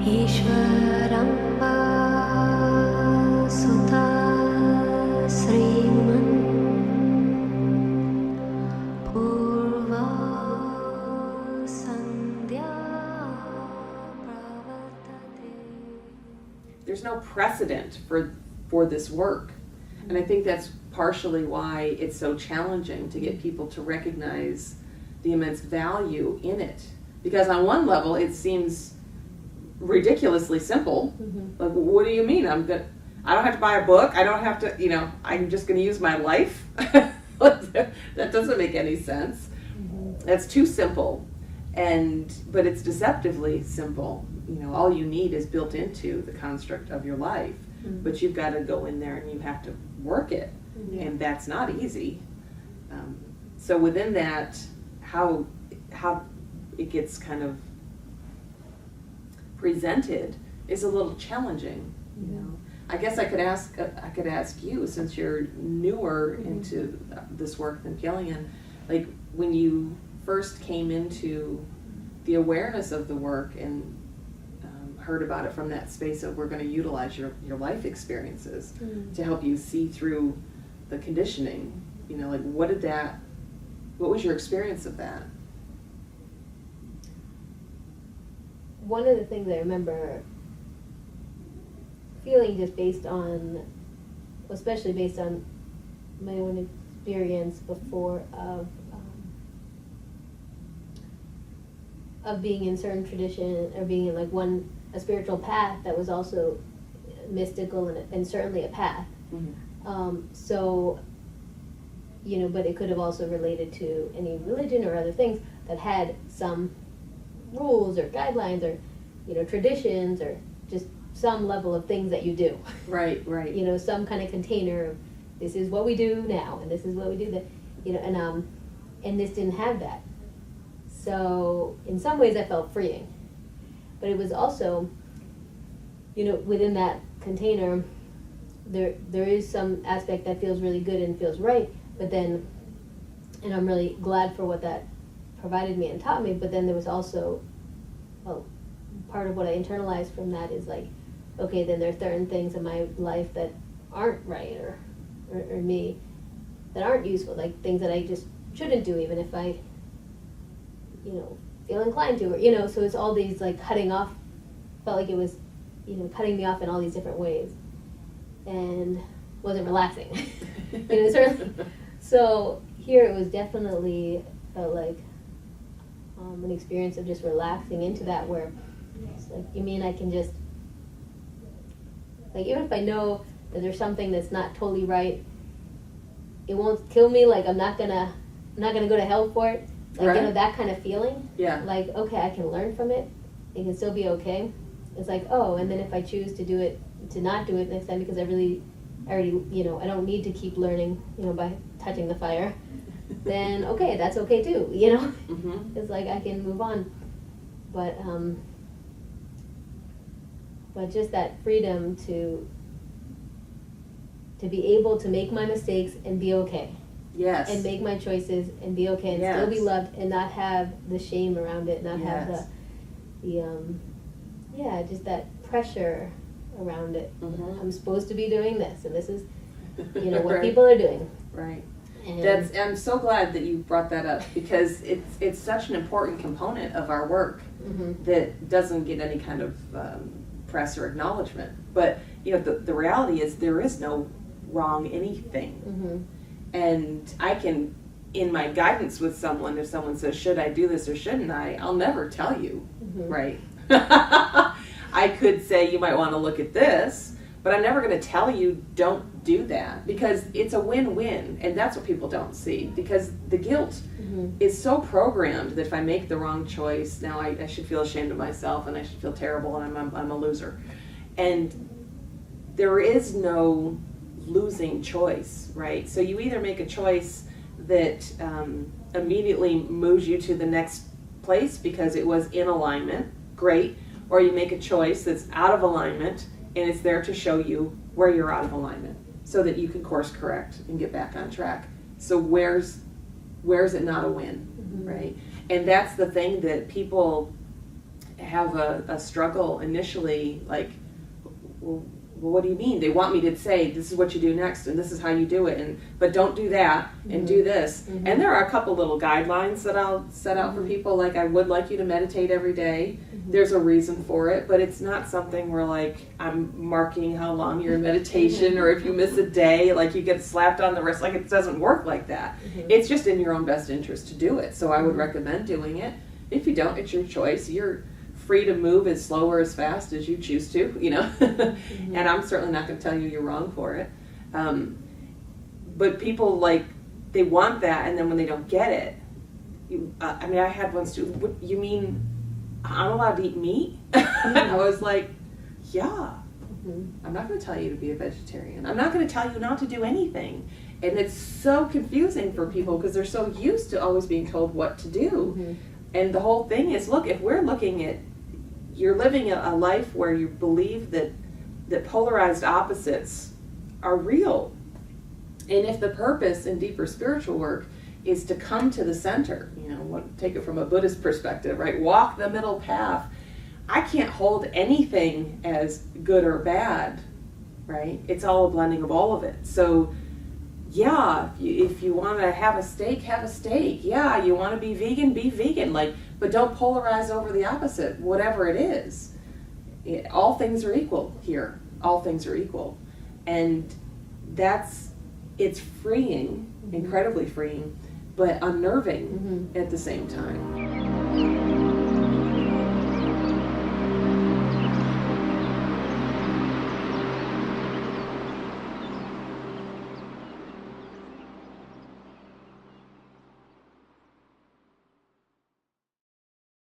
ईश्वरं वा सुता श्रीमन् पूर्वा सन्ध्या प्रवर्तते. There's no precedent for this work. And I think that's partially why it's so challenging to get people to recognize the immense value in it. Because on one level, it seems ridiculously simple. Mm-hmm. Like, what do you mean? I don't have to buy a book. I don't have to, I'm just going to use my life. That doesn't make any sense. Mm-hmm. That's too simple. But it's deceptively simple. All you need is built into the construct of your life. Mm-hmm. But you've got to go in there and you have to work it. Mm-hmm. And that's not easy. So within that, how it gets kind of presented is a little challenging. I guess I could ask you, since you're newer Mm-hmm. into this work than Kilian, like when you first came into the awareness of the work and heard about it from that space of we're going to utilize your life experiences Mm-hmm. to help you see through the conditioning, like what was your experience of that? One of the things I remember feeling, just especially based on my own experience before of being in certain tradition, or being in like a spiritual path that was also mystical and certainly a path. Mm-hmm. But it could have also related to any religion or other things that had some rules or guidelines or traditions or just some level of things that you do. Right. Some kind of container of this is what we do now and this is what we do that, and this didn't have that. So in some ways I felt freeing, but it was also, within that container there is some aspect that feels really good and feels right, but then, and I'm really glad for what that provided me and taught me, but then there was also, part of what I internalized from that is like, okay, then there are certain things in my life that aren't right or me, that aren't useful, like things that I just shouldn't do even if I, feel inclined to, or, so it's all these like cutting off, felt like it was, cutting me off in all these different ways, and wasn't relaxing. Certainly. So here it was definitely felt like an experience of just relaxing into that, where it's like, you mean I can just, like, even if I know that there's something that's not totally right, it won't kill me, like I'm not gonna go to hell for it, like, Right. That kind of feeling. Yeah. Like, okay, I can learn from it, it can still be okay. It's like, and then if I choose to not do it next time because I already, I don't need to keep learning, by touching the fire, then okay, that's okay too, Mm-hmm. It's like I can move on. But just that freedom to be able to make my mistakes and be okay. Yes. And make my choices and be okay and still be Yes. loved and not have the shame around it, not have Yes. just that pressure around it. Mhm. I'm supposed to be doing this, and this is, what Right. people are doing. Right. And I'm so glad that you brought that up, because it's such an important component of our work Mhm. that doesn't get any kind of press or acknowledgement. But the reality is there is no wrong anything, Mhm. and I can, in my guidance with someone, if someone says, "Should I do this or shouldn't I?" I'll never tell you, Mhm. right? I could say you might want to look at this, but I'm never going to tell you don't do that, because it's a win-win, and that's what people don't see, because the guilt Mhm. is so programmed that if I make the wrong choice, now I should feel ashamed of myself and I should feel terrible and I'm a loser. And there is no losing choice, right? So you either make a choice that immediately moves you to the next place because it was in alignment, great, or you make a choice that's out of alignment and it's there to show you where you're out of alignment so that you can course correct and get back on track. So where's it not a win, Mhm. right? And that's the thing that people have a struggle initially, like, well, what do you mean? They want me to say, this is what you do next, and this is how you do it, but don't do that, and do this. And there are a couple little guidelines that I'll set out for people, like, I would like you to meditate every day. There's a reason for it, but it's not something where, like, I'm marking how long you're in meditation, or if you miss a day, like, you get slapped on the wrist. Like, it doesn't work like that. It's just in your own best interest to do it, so I would recommend doing it. If you don't, it's your choice. You're free to move as slow or as fast as you choose to, you know. And I'm certainly not going to tell you you're wrong for it. But people, like, they want that, and then when they don't get it, I mean, I had one student, what, you mean I'm allowed to eat meat? I was like, yeah. I'm not going to tell you to be a vegetarian. I'm not going to tell you not to do anything. And it's so confusing for people because they're so used to always being told what to do. And the whole thing is, look, if we're looking at, you're living a life where you believe that polarized opposites are real. And if the purpose in deeper spiritual work is to come to the center, you know, take it from a Buddhist perspective, right? Walk the middle path. I can't hold anything as good or bad, right? It's all a blending of all of it. So, yeah, if you want to have a steak, have a steak. Yeah, you want to be vegan, like, but don't polarize over the opposite, whatever it is. All things are equal here. All things are equal. And it's freeing, incredibly freeing, but unnerving at the same time.